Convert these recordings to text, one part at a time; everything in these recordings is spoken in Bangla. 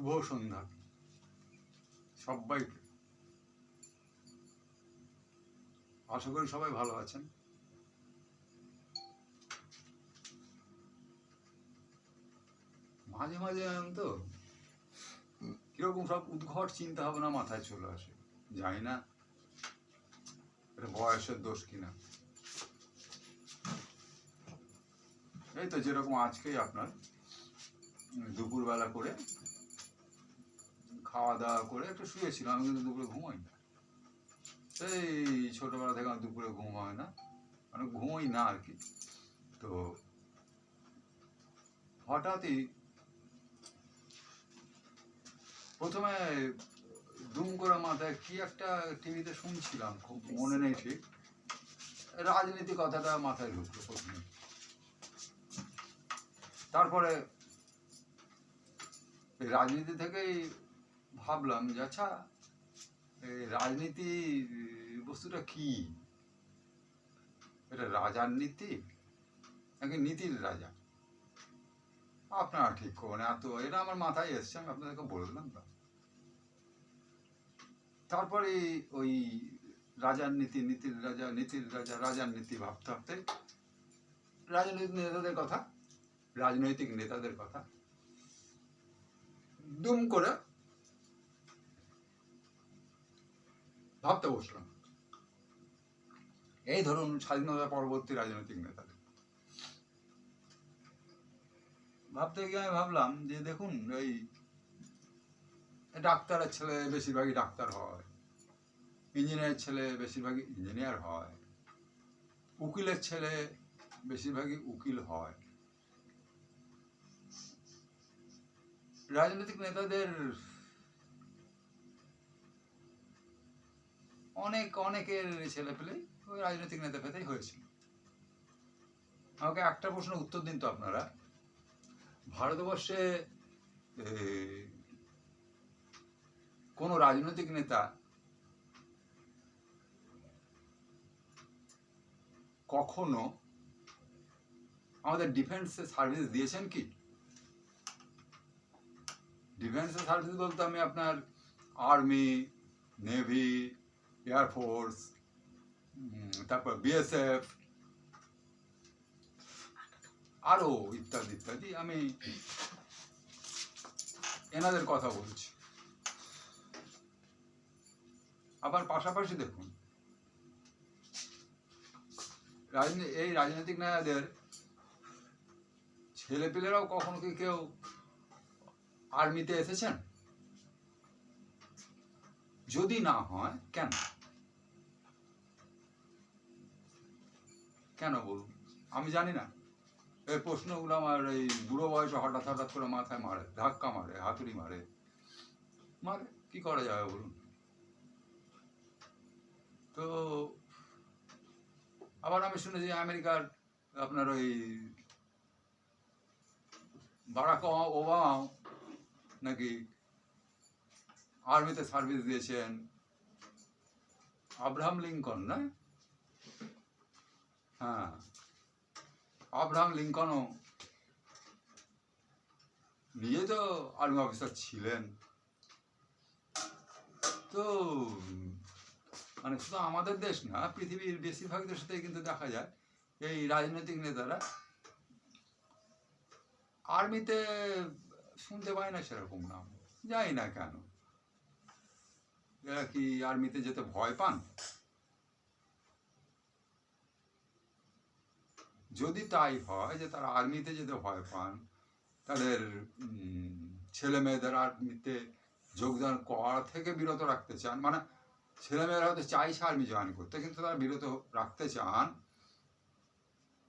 শুভ সন্ধ্যা সবাইকে। আশা করি সবাই ভালো আছেন। মাঝে মাঝে তো কিরকম সব উদ্ভট চিন্তা ভাবনা মাথায় চলে আসে, জানি না এটা বয়সের দোষ কিনা। এই তো যেরকম আজকেই আপনার দুপুরবেলা করে খাওয়া দাওয়া করে একটু শুয়েছিলাম। আমি কিন্তু দুপুরে ঘুমোই না, সেই ছোটবেলা থেকে আমার দুপুরে ঘুম হয় না, মানে ঘুমোই না আর কি। তো হঠাৎই প্রথমে দুম করে মাথায় কি একটা টিভিতে শুনছিলাম, খুব মনে নেই ঠিক, রাজনীতি কথাটা মাথায় ঢুকলো প্রথমে। তারপরে এই রাজনীতি থেকেই ভাবলাম যে আচ্ছা, এই রাজনীতি বস্তুটা কি? এটা রাজার নীতি নাকি নীতির রাজা? আপনারা ঠিক করুন। এত এটা আমার মাথায় এসছে, আমি আপনাদেরকে বললাম না। তারপরে ওই রাজার নীতি, নীতির রাজা, নীতির রাজা, রাজার নীতি ভাবতে ভাবতে রাজনৈতিক নেতাদের কথা, রাজনৈতিক নেতাদের কথা দুম করে ভাবতে বসলাম। এই ধরুন স্বাধীনতা পরবর্তী রাজনৈতিক নেতাদের ভাবতে গিয়ে আমি ভাবলাম যে দেখুন, এই ডাক্তারের ছেলে বেশিরভাগই ডাক্তার হয়, ইঞ্জিনিয়ারের ছেলে বেশিরভাগই ইঞ্জিনিয়ার হয়, উকিলের ছেলে বেশিরভাগই উকিল হয়। রাজনৈতিক নেতাদের অনেকের ছেলে পেলে ওই রাজনৈতিক নেতা পেতেই হয়েছিল। আমাকে একটা প্রশ্ন উত্তর দিন তো আপনারা, ভারতবর্ষে কোন রাজনৈতিক নেতা কখনো আমাদের ডিফেন্সে সার্ভিস দিয়েছেন কি? ডিফেন্সে সার্ভিস বলতে আমি আপনার আর্মি, নেভি, এয়ারফোর্স, তারপর বিএসএফ, আরো ইত্যাদি ইত্যাদি, আমি এনাদের কথা বলছি। আবার পাশাপাশি দেখুন, এই রাজনৈতিক নেতাদের ছেলেপিলেরাও কখনো কি কেউ আর্মিতে এসেছেন? যদি না হয় কেন? কেন বলুন? আমি জানি না। এই প্রশ্নগুলো আমার এই বুড়ো বয়সে হঠাৎ হঠাৎ করে মাথায় মারে, ধাক্কা মারে, হাতুড়ি মারে, কি করা যাবে বলুন? তো আবার আমি শুনেছি আমেরিকার আপনার ওই বারাক ওবামাও নাকি আর্মিতে সার্ভিস দিয়েছেন। আব্রাহাম লিঙ্কন, না? হ্যাঁ, আব্রাহাম লিঙ্কনও নিজে তো আর্মি অফিসার ছিলেন। তো মানে শুধু আমাদের দেশ না, পৃথিবীর বেশিরভাগ দেশেতেই কিন্তু দেখা যায় এই রাজনৈতিক নেতারা আর্মিতে শুনতে পায় না সেরকম নাম, জানি না কেন। এরা কি আর্মিতে যেতে ভয় পান? যদি তাই হয় যে তারা আর্মিতে যেতে ভয় পান, তাদের ছেলে মেয়েদের আর্মিতে যোগদান করা থেকে বিরত রাখতে চান, মানে ছেলেমেয়েরা হয়তো চাইছে আর্মি জয়েন করতে কিন্তু তারা বিরত রাখতে চান,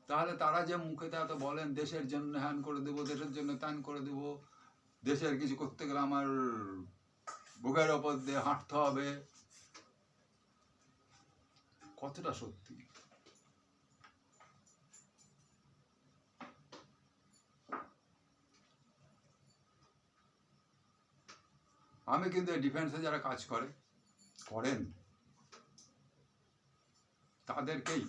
তাহলে তারা যে মুখে এত বলেন দেশের জন্য হ্যান করে দেবো, দেশের জন্য ত্যান করে দেবো, দেশের কিছু করতে গেলে আমার বুকের ওপর দিয়ে হাঁটতে হবে, কতটা সত্যি? আমি কিন্তু ডিফেন্সে যারা কাজ করেন তাদেরকেই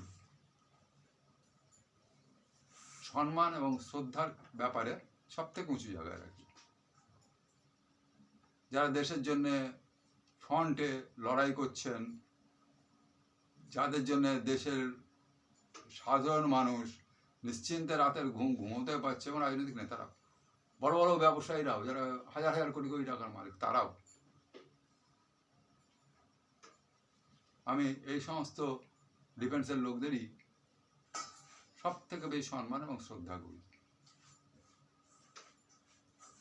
সম্মান এবং শ্রদ্ধার ব্যাপারে সব থেকে উঁচু জায়গায় রাখি। যারা দেশের জন্য ফ্রন্টে লড়াই করছেন, যাদের জন্য দেশের সাধারণ মানুষ নিশ্চিন্তে রাতের ঘুম ঘুমোতে পারছে, এবং রাজনৈতিক নেতারাও, বড় বড় ব্যবসায়ীরাও যারা হাজার হাজার কোটি কোটি টাকার মালিক, তারাও। আমি এই সমস্ত ডিফেন্সের লোকদেরই সব থেকে বেশি সম্মান এবং শ্রদ্ধা করি,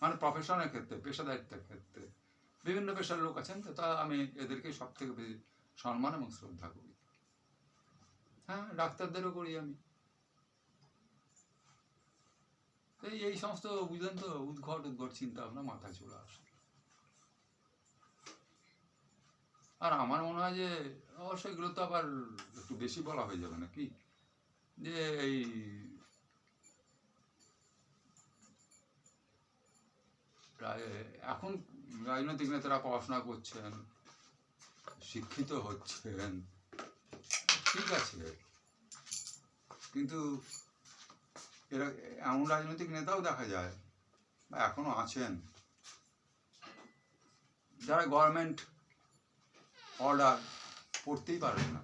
মানে প্রফেশনের ক্ষেত্রে, পেশাদারিত্বের ক্ষেত্রে। বিভিন্ন পেশার লোক আছেন তো, তা আমি এদেরকে সব থেকে বেশি সম্মান এবং শ্রদ্ধা করি। হ্যাঁ, ডাক্তারদেরও করি আমি। এই সমস্ত বুঝলেন তো, উদ্ঘট চিন্তা ভাবনা মাথায় চলে আসে। আর আমার মনে হয় যে অবশ্যই এগুলো তো আবার একটু বেশি বলা হয়ে যাবে নাকি, যে এই এখন রাজনৈতিক নেতারা পড়াশোনা করছেন, শিক্ষিত হচ্ছেন, ঠিক আছে, কিন্তু এরা এমন রাজনৈতিক নেতাও দেখা যায় বা এখনো আছেন যারা গভর্নমেন্ট অর্ডার পড়তেই পারেন না,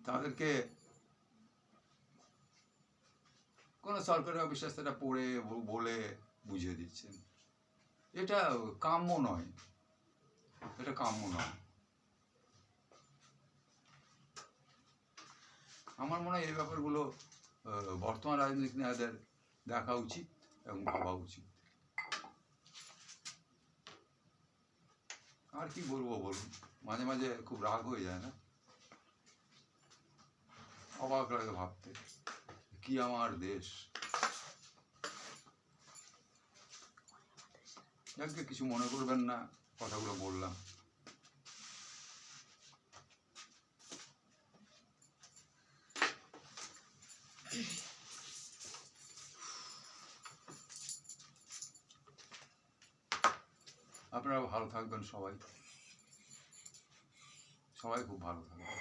তাদেরকে কোনো সরকারি অফিসার সেটা পড়ে বলে বুঝিয়ে দিচ্ছেন। এটা কাম্য নয়, এটা কাম্য নয়। আমার মনে হয় এই ব্যাপারগুলো বর্তমান রাজনৈতিক নেতাদের দেখা উচিত এবং ভাবা উচিত। আর কি বলবো বলুন, মাঝে মাঝে খুব রাগ হয়ে যায় না, অবাক লাগে ভাবতে, কি আমার দেশ। যাকে কিছু মনে করবেন না, কথাগুলো বললাম। আপনারা ভালো থাকবেন, সবাই সবাই খুব ভালো থাকবেন।